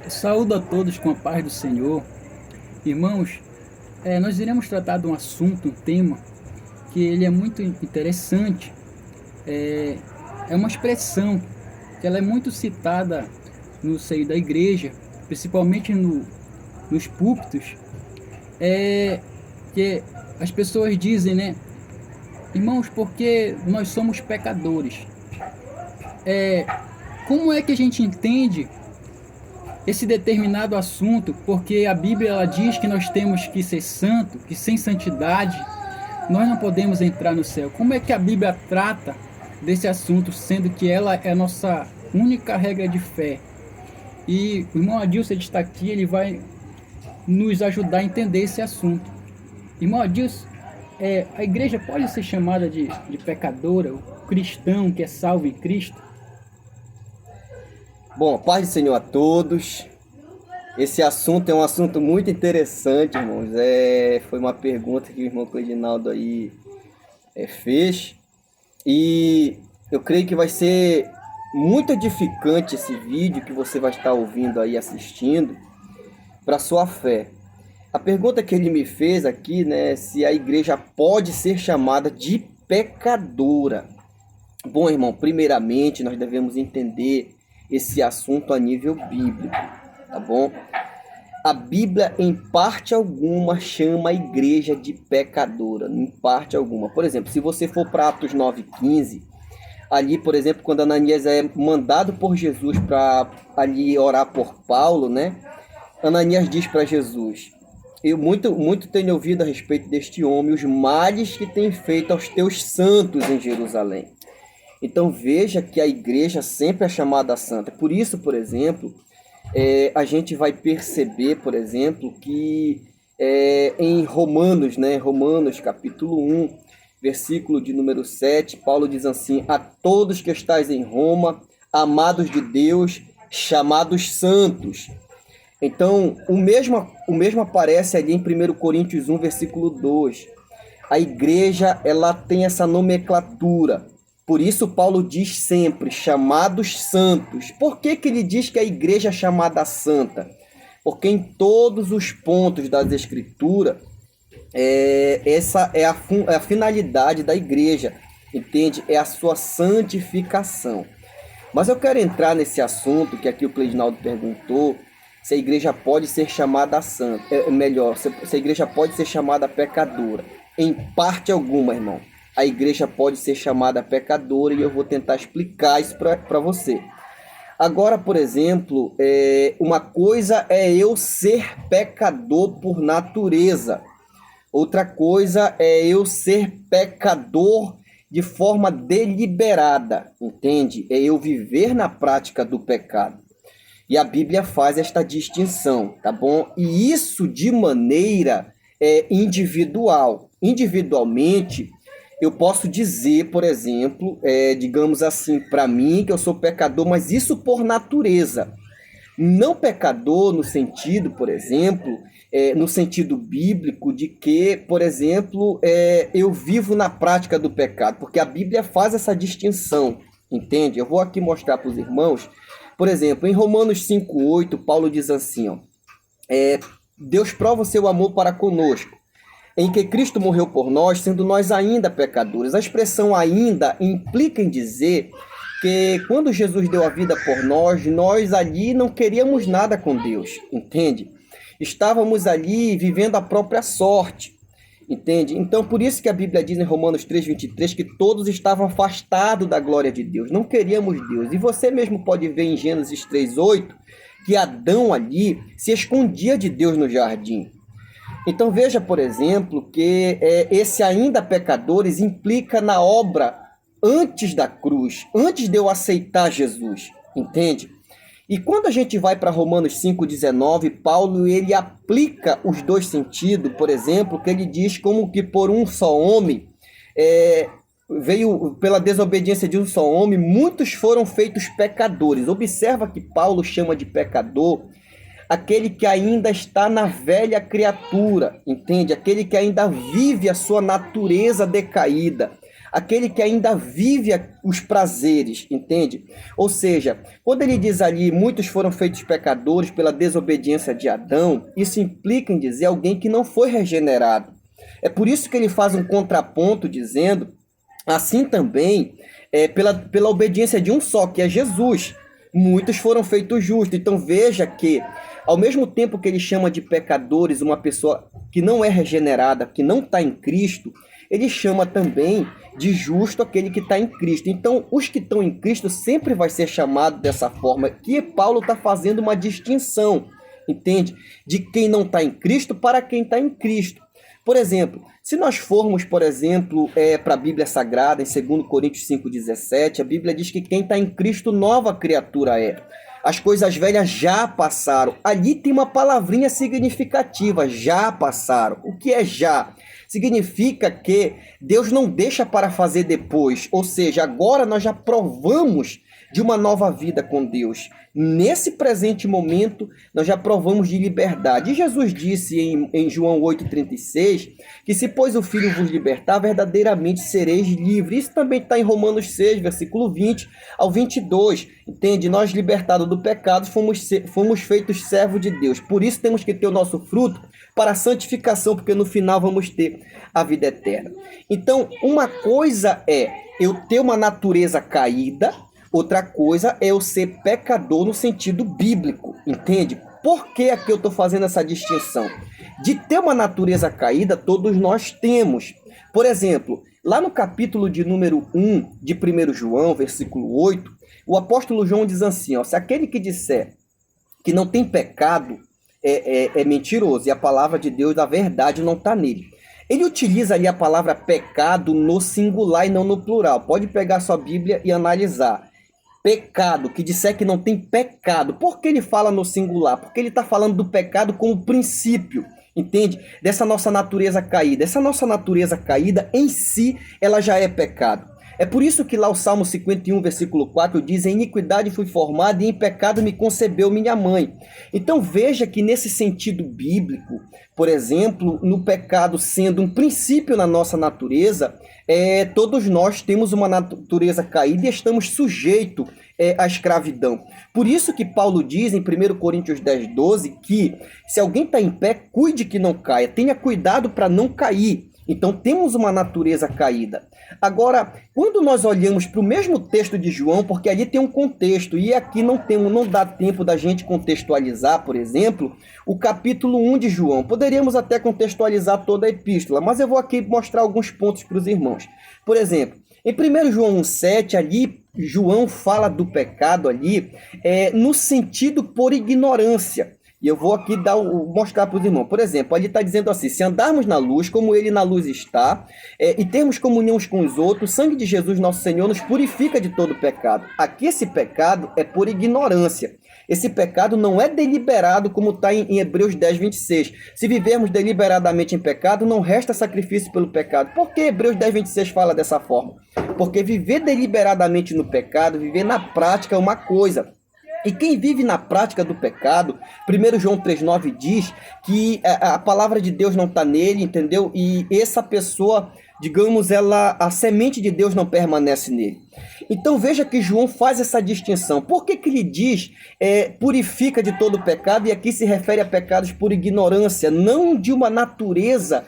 Saúdo a todos com a paz do Senhor. Irmãos, nós iremos tratar de um assunto, um tema, que ele é muito interessante. É, é uma expressão que ela é muito citada no seio da igreja, principalmente nos púlpitos, que as pessoas dizem, né? Irmãos, porque nós somos pecadores. É, como é que a gente entende esse determinado assunto? Porque a Bíblia ela diz que nós temos que ser santo, que sem santidade nós não podemos entrar no céu. Como é que a Bíblia trata desse assunto, sendo que ela é a nossa única regra de fé? E o irmão Adilson está aqui, ele vai nos ajudar a entender esse assunto. Irmão Adilson, a igreja pode ser chamada de pecadora, o cristão que é salvo em Cristo? Bom, paz do Senhor a todos. Esse assunto é um assunto muito interessante, irmãos. Foi uma pergunta que o irmão Cledinaldo aí fez. E eu creio que vai ser muito edificante esse vídeo que você vai estar ouvindo aí, assistindo, para sua fé. A pergunta que ele me fez aqui, né, se a igreja pode ser chamada de pecadora. Bom, irmão, primeiramente nós devemos entender esse assunto a nível bíblico, tá bom? A Bíblia, em parte alguma, chama a igreja de pecadora, em parte alguma. Por exemplo, se você for para Atos 9:15, ali, por exemplo, quando Ananias é mandado por Jesus para ali orar por Paulo, né? Ananias diz para Jesus: eu muito tenho ouvido a respeito deste homem, os males que tem feito aos teus santos em Jerusalém. Então veja que a igreja sempre é chamada santa. Por isso, por exemplo, a gente vai perceber, por exemplo, que em Romanos, né, Romanos capítulo 1, versículo de número 7, Paulo diz assim: a todos que estáis em Roma, amados de Deus, chamados santos. Então, o mesmo aparece ali em 1 Coríntios 1, versículo 2. A igreja, ela tem essa nomenclatura. Por isso Paulo diz sempre, chamados santos. Por que ele diz que a igreja é chamada santa? Porque em todos os pontos das escrituras, essa é a finalidade da igreja, entende? É a sua santificação. Mas eu quero entrar nesse assunto que aqui o Cleidinaldo perguntou, se a igreja pode ser chamada santa, se a igreja pode ser chamada pecadora. Em parte alguma, irmão, a igreja pode ser chamada pecadora e eu vou tentar explicar isso para você. Agora, por exemplo, uma coisa é eu ser pecador por natureza. Outra coisa é eu ser pecador de forma deliberada, entende? É eu viver na prática do pecado. E a Bíblia faz esta distinção, tá bom? E isso de maneira individual. Individualmente, eu posso dizer, por exemplo, digamos assim, para mim, que eu sou pecador, mas isso por natureza. Não pecador no sentido, por exemplo, no sentido bíblico de que, por exemplo, eu vivo na prática do pecado, porque a Bíblia faz essa distinção, entende? Eu vou aqui mostrar para os irmãos, por exemplo, em Romanos 5:8, Paulo diz assim, ó, Deus prova o seu amor para conosco, em que Cristo morreu por nós, sendo nós ainda pecadores. A expressão ainda implica em dizer que quando Jesus deu a vida por nós ali não queríamos nada com Deus, entende? Estávamos ali vivendo a própria sorte, entende? Então, por isso que a Bíblia diz em Romanos 3:23 que todos estavam afastados da glória de Deus, não queríamos Deus. E você mesmo pode ver em Gênesis 3:8 que Adão ali se escondia de Deus no jardim. Então veja, por exemplo, que esse ainda pecadores implica na obra antes da cruz, antes de eu aceitar Jesus, entende? E quando a gente vai para Romanos 5:19, Paulo ele aplica os dois sentidos, por exemplo, que ele diz como que por um só homem, veio pela desobediência de um só homem, muitos foram feitos pecadores. Observa que Paulo chama de pecador aquele que ainda está na velha criatura, entende? Aquele que ainda vive a sua natureza decaída, aquele que ainda vive os prazeres, entende? Ou seja, quando ele diz ali, muitos foram feitos pecadores pela desobediência de Adão, isso implica em dizer alguém que não foi regenerado. É por isso que ele faz um contraponto dizendo, assim também, pela obediência de um só, que é Jesus, muitos foram feitos justos. Então veja que, ao mesmo tempo que ele chama de pecadores uma pessoa que não é regenerada, que não está em Cristo, ele chama também de justo aquele que está em Cristo. Então, os que estão em Cristo sempre vai ser chamado dessa forma, que Paulo está fazendo uma distinção, entende? De quem não está em Cristo para quem está em Cristo. Por exemplo, se nós formos, por exemplo, para a Bíblia Sagrada, em 2 Coríntios 5,17, a Bíblia diz que quem está em Cristo, nova criatura é. As coisas velhas já passaram. Ali tem uma palavrinha significativa, já passaram. O que é já? Significa que Deus não deixa para fazer depois. Ou seja, agora nós já provamos de uma nova vida com Deus. Nesse presente momento, nós já provamos de liberdade. E Jesus disse em João 8,36, que se pois o Filho vos libertar, verdadeiramente sereis livres. Isso também está em Romanos 6, versículo 20 ao 22. Entende? Nós, libertados do pecado, fomos feitos servos de Deus. Por isso temos que ter o nosso fruto para a santificação, porque no final vamos ter a vida eterna. Então, uma coisa é eu ter uma natureza caída, outra coisa é eu ser pecador no sentido bíblico, entende? Por que aqui eu estou fazendo essa distinção? De ter uma natureza caída, todos nós temos. Por exemplo, lá no capítulo de número 1 de 1 João, versículo 8, o apóstolo João diz assim, ó, se aquele que disser que não tem pecado é mentiroso, e a palavra de Deus, a verdade, não está nele. Ele utiliza ali a palavra pecado no singular e não no plural. Pode pegar sua Bíblia e analisar. Pecado, que disser que não tem pecado. Por que ele fala no singular? Porque ele está falando do pecado como princípio, entende? Dessa nossa natureza caída. Essa nossa natureza caída, em si, ela já é pecado. É por isso que lá o Salmo 51, versículo 4, diz, em iniquidade fui formado e em pecado me concebeu minha mãe. Então veja que nesse sentido bíblico, por exemplo, no pecado sendo um princípio na nossa natureza, todos nós temos uma natureza caída e estamos sujeitos à escravidão. Por isso que Paulo diz em 1 Coríntios 10, 12, que se alguém está em pé, cuide que não caia, tenha cuidado para não cair. Então temos uma natureza caída. Agora, quando nós olhamos para o mesmo texto de João, porque ali tem um contexto, e aqui não dá tempo da gente contextualizar, por exemplo, o capítulo 1 de João. Poderíamos até contextualizar toda a epístola, mas eu vou aqui mostrar alguns pontos para os irmãos. Por exemplo, em 1 João 1,7, ali, João fala do pecado ali no sentido por ignorância. E eu vou aqui mostrar para os irmãos. Por exemplo, ele está dizendo assim, se andarmos na luz, como ele na luz está, e termos comunhão uns com os outros, o sangue de Jesus, nosso Senhor, nos purifica de todo pecado. Aqui esse pecado é por ignorância. Esse pecado não é deliberado, como está em Hebreus 10, 26. Se vivermos deliberadamente em pecado, não resta sacrifício pelo pecado. Por que Hebreus 10, 26 fala dessa forma? Porque viver deliberadamente no pecado, viver na prática é uma coisa. E quem vive na prática do pecado, 1 João 3,9 diz que a palavra de Deus não está nele, entendeu? E essa pessoa, digamos, a semente de Deus não permanece nele. Então veja que João faz essa distinção. Por que ele diz purifica de todo pecado? E aqui se refere a pecados por ignorância, não de uma natureza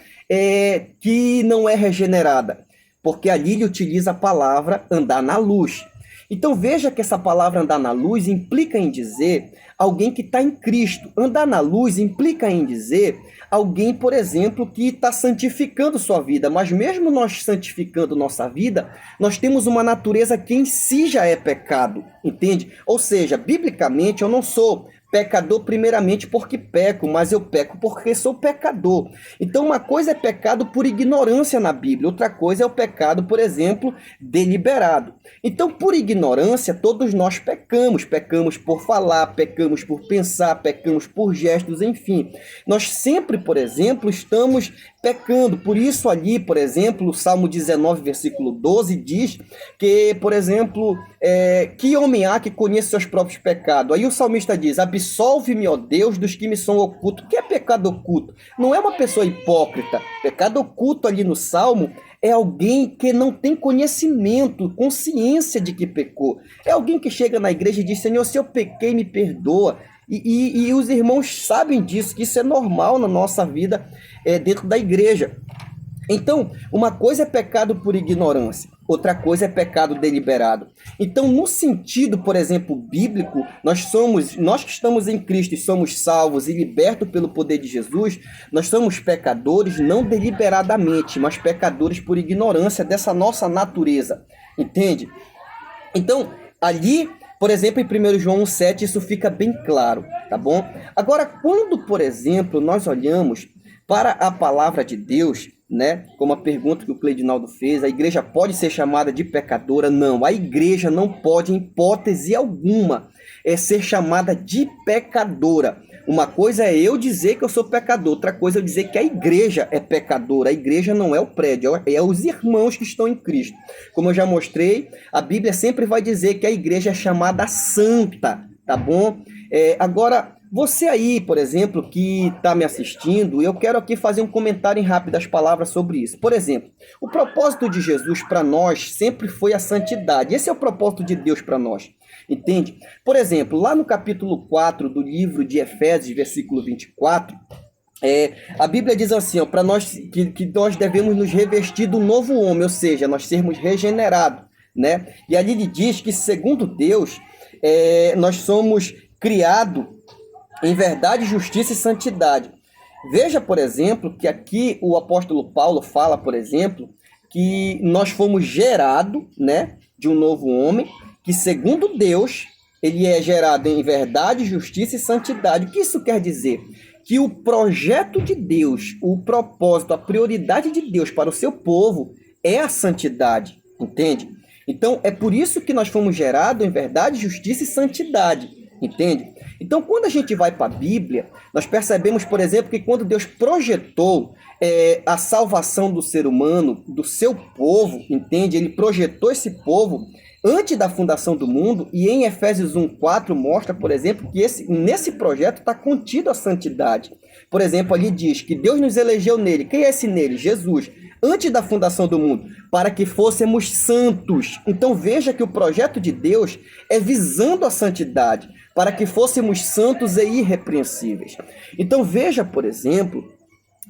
que não é regenerada. Porque ali ele utiliza a palavra andar na luz. Então veja que essa palavra andar na luz implica em dizer alguém que está em Cristo. Andar na luz implica em dizer alguém, por exemplo, que está santificando sua vida. Mas mesmo nós santificando nossa vida, nós temos uma natureza que em si já é pecado, entende? Ou seja, biblicamente eu não sou pecador primeiramente porque peco, mas eu peco porque sou pecador. Então uma coisa é pecado por ignorância na Bíblia, outra coisa é o pecado, por exemplo, deliberado. Então por ignorância todos nós pecamos, pecamos por falar, pecamos por pensar, pecamos por gestos, enfim. Nós sempre, por exemplo, estamos pecando. Por isso ali, por exemplo, o Salmo 19, versículo 12 diz que, por exemplo, que homem há que conheça seus próprios pecados? Aí o salmista diz, absolve-me, ó Deus, dos que me são ocultos. O que é pecado oculto? Não é uma pessoa hipócrita. Pecado oculto ali no Salmo é alguém que não tem conhecimento, consciência de que pecou. É alguém que chega na igreja e diz, Senhor, se eu pequei, me perdoa. E os irmãos sabem disso, que isso é normal na nossa vida dentro da igreja. Então, uma coisa é pecado por ignorância, outra coisa é pecado deliberado. Então, no sentido, por exemplo, bíblico, nós que estamos em Cristo e somos salvos e libertos pelo poder de Jesus, nós somos pecadores não deliberadamente, mas pecadores por ignorância dessa nossa natureza, entende? Então, ali, por exemplo, em 1 João 1,7, isso fica bem claro, tá bom? Agora, quando, por exemplo, nós olhamos para a palavra de Deus, né? Como a pergunta que o Cleidinaldo fez, a igreja pode ser chamada de pecadora? Não, a igreja não pode, em hipótese alguma, ser chamada de pecadora. Uma coisa é eu dizer que eu sou pecador, outra coisa é eu dizer que a igreja é pecadora. A igreja não é o prédio, é os irmãos que estão em Cristo. Como eu já mostrei, a Bíblia sempre vai dizer que a igreja é chamada santa, tá bom? Agora, você aí, por exemplo, que está me assistindo, eu quero aqui fazer um comentário em rápidas palavras sobre isso. Por exemplo, o propósito de Jesus para nós sempre foi a santidade. Esse é o propósito de Deus para nós, entende? Por exemplo, lá no capítulo 4 do livro de Efésios, versículo 24, a Bíblia diz assim, para nós que nós devemos nos revestir do novo homem, ou seja, nós sermos regenerados, né? E ali ele diz que, segundo Deus, nós somos criados em verdade, justiça e santidade. Veja, por exemplo, que aqui o apóstolo Paulo fala, por exemplo, que nós fomos gerados, né, de um novo homem, que segundo Deus, ele é gerado em verdade, justiça e santidade. O que isso quer dizer? Que o projeto de Deus, o propósito, a prioridade de Deus para o seu povo é a santidade, entende? Então, é por isso que nós fomos gerados em verdade, justiça e santidade, entende? Então, quando a gente vai para a Bíblia, nós percebemos, por exemplo, que quando Deus projetou a salvação do ser humano, do seu povo, entende? Ele projetou esse povo antes da fundação do mundo, e em Efésios 1,4 mostra, por exemplo, que nesse projeto está contido a santidade. Por exemplo, ali diz que Deus nos elegeu nele. Quem é esse nele? Jesus. Antes da fundação do mundo, para que fôssemos santos. Então veja que o projeto de Deus é visando a santidade, para que fôssemos santos e irrepreensíveis. Então veja, por exemplo,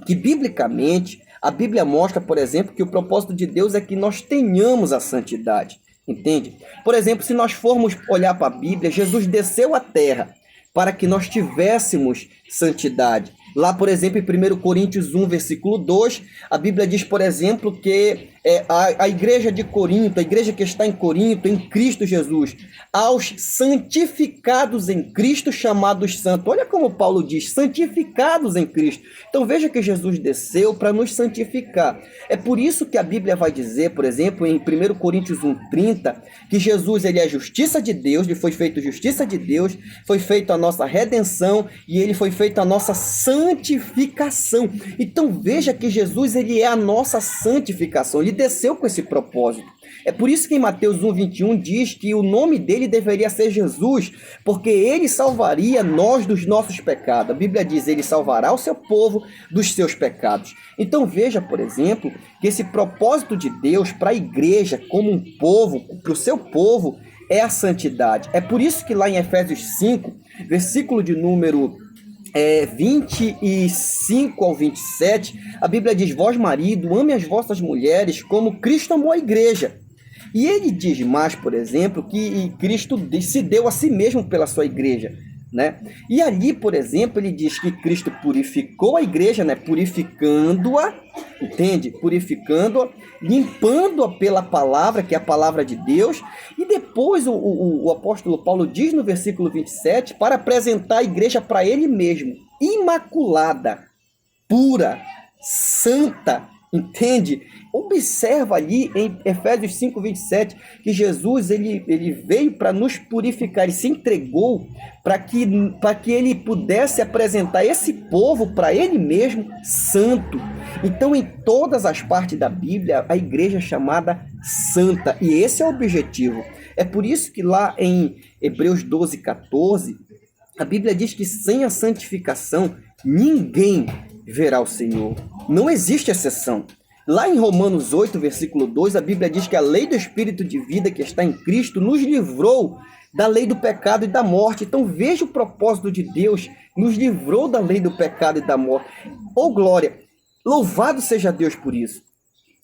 que biblicamente a Bíblia mostra, por exemplo, que o propósito de Deus é que nós tenhamos a santidade, entende? Por exemplo, se nós formos olhar para a Bíblia, Jesus desceu à terra para que nós tivéssemos santidade. Lá, por exemplo, em 1 Coríntios 1, versículo 2, a Bíblia diz, por exemplo, que a igreja de Corinto, a igreja que está em Corinto, em Cristo Jesus, aos santificados em Cristo, chamados santos. Olha como Paulo diz, santificados em Cristo. Então veja que Jesus desceu para nos santificar. É por isso que a Bíblia vai dizer, por exemplo, em 1 Coríntios 1,30, que Jesus ele é justiça de Deus, ele foi feito justiça de Deus, foi feito a nossa redenção e ele foi feito a nossa santificação. Então veja que Jesus ele é a nossa santificação, ele desceu com esse propósito. É por isso que em Mateus 1,21 diz que o nome dele deveria ser Jesus, porque ele salvaria nós dos nossos pecados. A Bíblia diz, ele salvará o seu povo dos seus pecados. Então veja, por exemplo, que esse propósito de Deus para a igreja como um povo, para o seu povo, é a santidade. É por isso que lá em Efésios 5, versículo de número 25 ao 27, a Bíblia diz, vós marido, ame as vossas mulheres como Cristo amou a igreja. E ele diz mais, por exemplo, que Cristo se deu a si mesmo pela sua igreja, né? E ali, por exemplo, ele diz que Cristo purificou a igreja, né? Purificando-a, entende? Purificando-a, limpando-a pela palavra, que é a palavra de Deus. E depois o apóstolo Paulo diz no versículo 27, para apresentar a igreja para ele mesmo, imaculada, pura, santa, entende? Observa ali em Efésios 5, 27, que Jesus ele veio para nos purificar e se entregou para que ele pudesse apresentar esse povo para ele mesmo santo. Então, em todas as partes da Bíblia, a igreja é chamada santa, e esse é o objetivo. É por isso que lá em Hebreus 12, 14, A Bíblia diz que sem a santificação, ninguém verá o Senhor. Não existe exceção. Lá em Romanos 8, versículo 2, a Bíblia diz que a lei do Espírito de vida que está em Cristo nos livrou da lei do pecado e da morte. Então veja o propósito de Deus, nos livrou da lei do pecado e da morte. Oh glória! Louvado seja Deus por isso.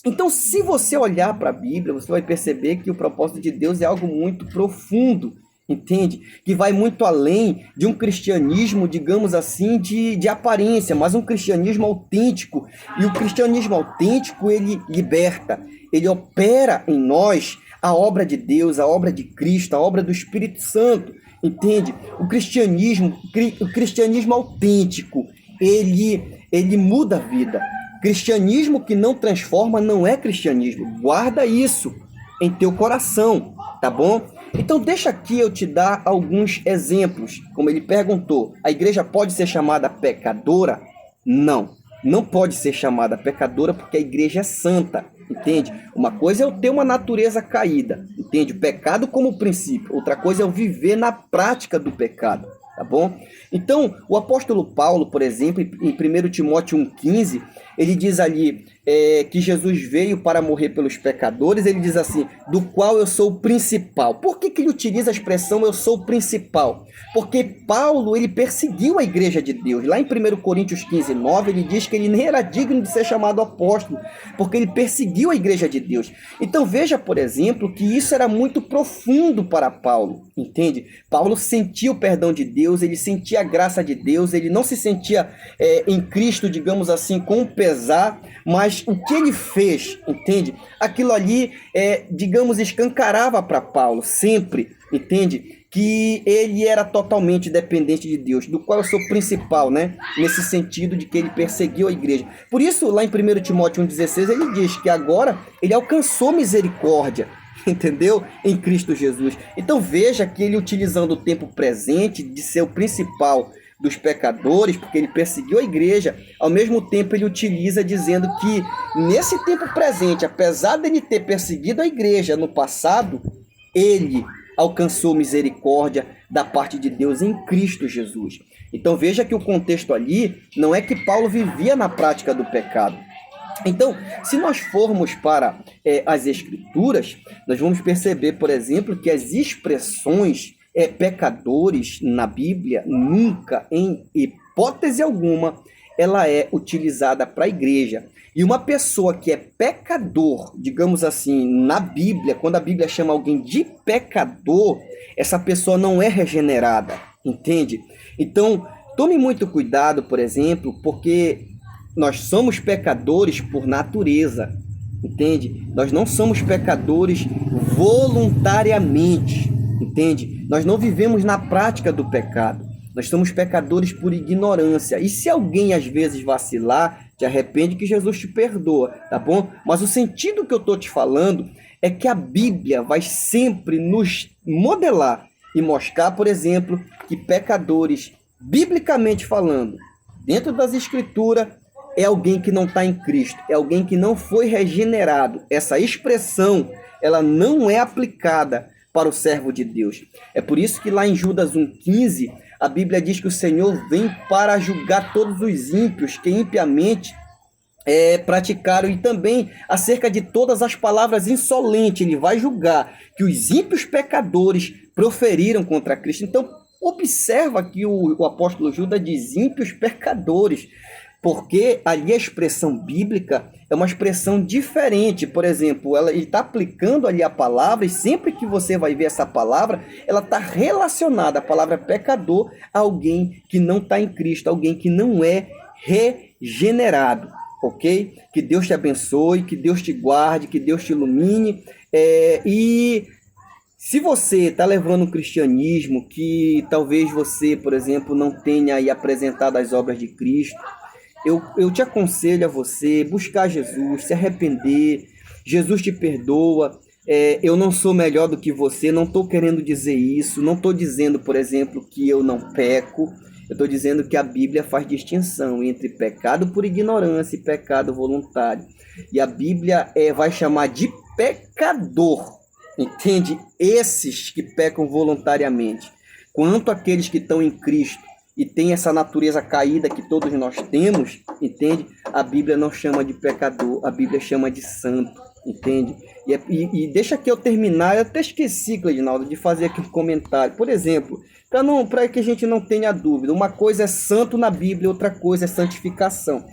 Então, se você olhar para a Bíblia, você vai perceber que o propósito de Deus é algo muito profundo, entende? Que vai muito além de um cristianismo, digamos assim, de aparência, mas um cristianismo autêntico. E o cristianismo autêntico, ele liberta, ele opera em nós a obra de Deus, a obra de Cristo, a obra do Espírito Santo, entende? O cristianismo autêntico, ele muda a vida. Cristianismo que não transforma não é cristianismo. Guarda isso em teu coração, tá bom? Então deixa aqui eu te dar alguns exemplos. Como ele perguntou, a igreja pode ser chamada pecadora? Não, não pode ser chamada pecadora porque a igreja é santa, entende? Uma coisa é eu ter uma natureza caída, entende? O pecado como princípio, outra coisa é eu viver na prática do pecado, tá bom? Então, o apóstolo Paulo, por exemplo, em 1 Timóteo 1,15, ele diz ali que Jesus veio para morrer pelos pecadores, ele diz assim, do qual eu sou o principal. Por que ele utiliza a expressão eu sou o principal? Porque Paulo, ele perseguiu a igreja de Deus. Lá em 1 Coríntios 15:9, ele diz que ele nem era digno de ser chamado apóstolo, porque ele perseguiu a igreja de Deus. Então veja, por exemplo, que isso era muito profundo para Paulo, entende? Paulo sentia o perdão de Deus, ele sentia a graça de Deus, ele não se sentia em Cristo, digamos assim, com pesar, mas o que ele fez, entende? Aquilo ali, digamos, escancarava para Paulo sempre, entende? Que ele era totalmente dependente de Deus, do qual eu sou principal, né? Nesse sentido de que ele perseguiu a igreja. Por isso, lá em 1 Timóteo 1,16, ele diz que agora ele alcançou misericórdia, entendeu? Em Cristo Jesus. Então veja que ele utilizando o tempo presente de ser o principal dos pecadores, porque ele perseguiu a igreja, ao mesmo tempo ele utiliza dizendo que nesse tempo presente, apesar dele ter perseguido a igreja no passado, ele alcançou misericórdia da parte de Deus em Cristo Jesus. Então veja que o contexto ali não é que Paulo vivia na prática do pecado. Então, se nós formos para as Escrituras, nós vamos perceber, por exemplo, que as expressões pecadores na Bíblia, nunca, em hipótese alguma, ela é utilizada para a igreja. E uma pessoa que é pecador, digamos assim, na Bíblia, quando a Bíblia chama alguém de pecador, essa pessoa não é regenerada, entende? Então, tome muito cuidado, por exemplo, porque nós somos pecadores por natureza, entende? Nós não somos pecadores voluntariamente, entende? Nós não vivemos na prática do pecado. Nós somos pecadores por ignorância. E se alguém às vezes vacilar, te arrepende que Jesus te perdoa, tá bom? Mas o sentido que eu estou te falando é que a Bíblia vai sempre nos modelar e mostrar, por exemplo, que pecadores, biblicamente falando, dentro das Escrituras, é alguém que não está em Cristo, é alguém que não foi regenerado. Essa expressão, ela não é aplicada para o servo de Deus. É por isso que lá em Judas 1,15, a Bíblia diz que o Senhor vem para julgar todos os ímpios que impiamente praticaram, e também acerca de todas as palavras insolentes, ele vai julgar que os ímpios pecadores proferiram contra Cristo. Então, observa que o apóstolo Judas diz ímpios pecadores, porque ali a expressão bíblica é uma expressão diferente. Por exemplo, ele está aplicando ali a palavra, e sempre que você vai ver essa palavra, ela está relacionada, a palavra pecador, a alguém que não está em Cristo, alguém que não é regenerado, ok? Que Deus te abençoe, que Deus te guarde, que Deus te ilumine. E se você está levando um cristianismo que talvez você, por exemplo, não tenha aí apresentado as obras de Cristo, eu te aconselho a você buscar Jesus, se arrepender. Jesus te perdoa. Eu não sou melhor do que você, não estou querendo dizer isso. Não estou dizendo, por exemplo, que eu não peco. Eu estou dizendo que a Bíblia faz distinção entre pecado por ignorância e pecado voluntário. E a Bíblia vai chamar de pecador, entende? Esses que pecam voluntariamente. quanto aqueles que estão em Cristo e têm essa natureza caída que todos nós temos, entende? A Bíblia não chama de pecador, a Bíblia chama de santo, entende? E deixa que eu terminar, eu até esqueci, Cleidinaldo, de fazer aqui um comentário. Por exemplo, para que a gente não tenha dúvida, uma coisa é santo na Bíblia, outra coisa é santificação.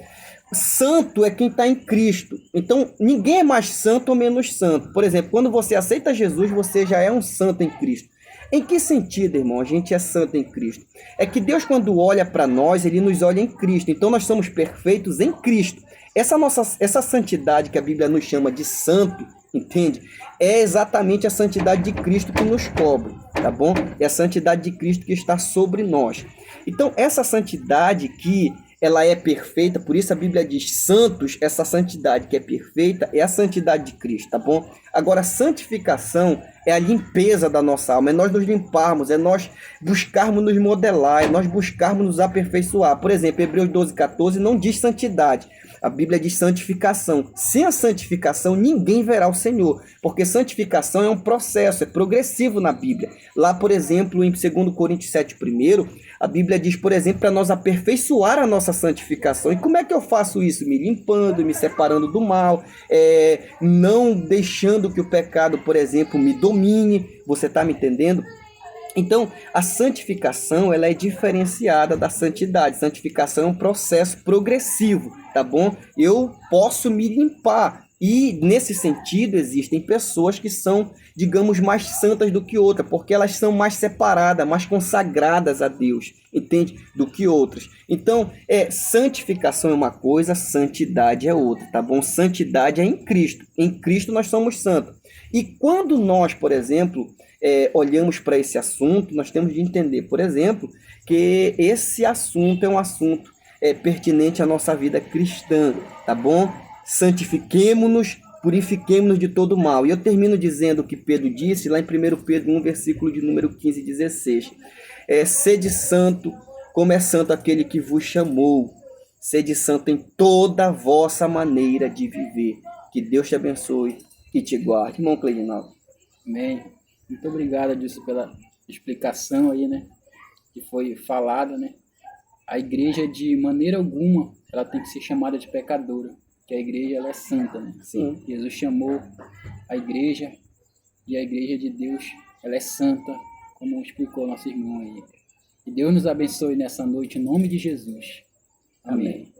Santo é quem está em Cristo. Então, ninguém é mais santo ou menos santo. Por exemplo, quando você aceita Jesus, você já é um santo em Cristo. Em que sentido, irmão, a gente é santo em Cristo? É que Deus, quando olha para nós, Ele nos olha em Cristo. Então, nós somos perfeitos em Cristo. Essa santidade que a Bíblia nos chama de santo, entende? É exatamente a santidade de Cristo que nos cobre, tá bom? É a santidade de Cristo que está sobre nós. Então, essa santidade que ela é perfeita, por isso a Bíblia diz santos, essa santidade que é perfeita é a santidade de Cristo, tá bom? Agora, santificação é a limpeza da nossa alma, é nós nos limparmos, é nós buscarmos nos modelar, é nós buscarmos nos aperfeiçoar. Por exemplo, Hebreus 12:14 não diz santidade, a Bíblia diz santificação. Sem a santificação, ninguém verá o Senhor, porque santificação é um processo, é progressivo na Bíblia. Lá, por exemplo, em 2 Coríntios 7:1, a Bíblia diz, por exemplo, para nós aperfeiçoar a nossa santificação. E como é que eu faço isso? Me limpando, me separando do mal, não deixando que o pecado, por exemplo, me domine. Você está me entendendo? Então, a santificação ela é diferenciada da santidade. Santificação é um processo progressivo, tá bom? Eu posso me limpar. E, nesse sentido, existem pessoas que são, digamos, mais santas do que outras, porque elas são mais separadas, mais consagradas a Deus, entende? Do que outras. Então, santificação é uma coisa, santidade é outra, tá bom? Santidade é em Cristo. Em Cristo nós somos santos. E quando nós, por exemplo, olhamos para esse assunto, nós temos de entender, por exemplo, que esse assunto é um assunto pertinente à nossa vida cristã, tá bom? Santifiquemo-nos, purifiquemo-nos de todo mal. E eu termino dizendo o que Pedro disse lá em 1 Pedro 1, versículo de número 15 e 16. Sede santo, como é santo aquele que vos chamou. Sede santo em toda a vossa maneira de viver. Que Deus te abençoe e te guarde. Irmão Cleidinaldo. Amém. Muito obrigado, Adilson, pela explicação aí, né? Que foi falada, né? A igreja, de maneira alguma, ela tem que ser chamada de pecadora, que a igreja ela é santa, né? Sim. Jesus chamou a igreja e a igreja de Deus, ela é santa, como explicou nosso irmão aí. Que Deus nos abençoe nessa noite, em nome de Jesus. Amém.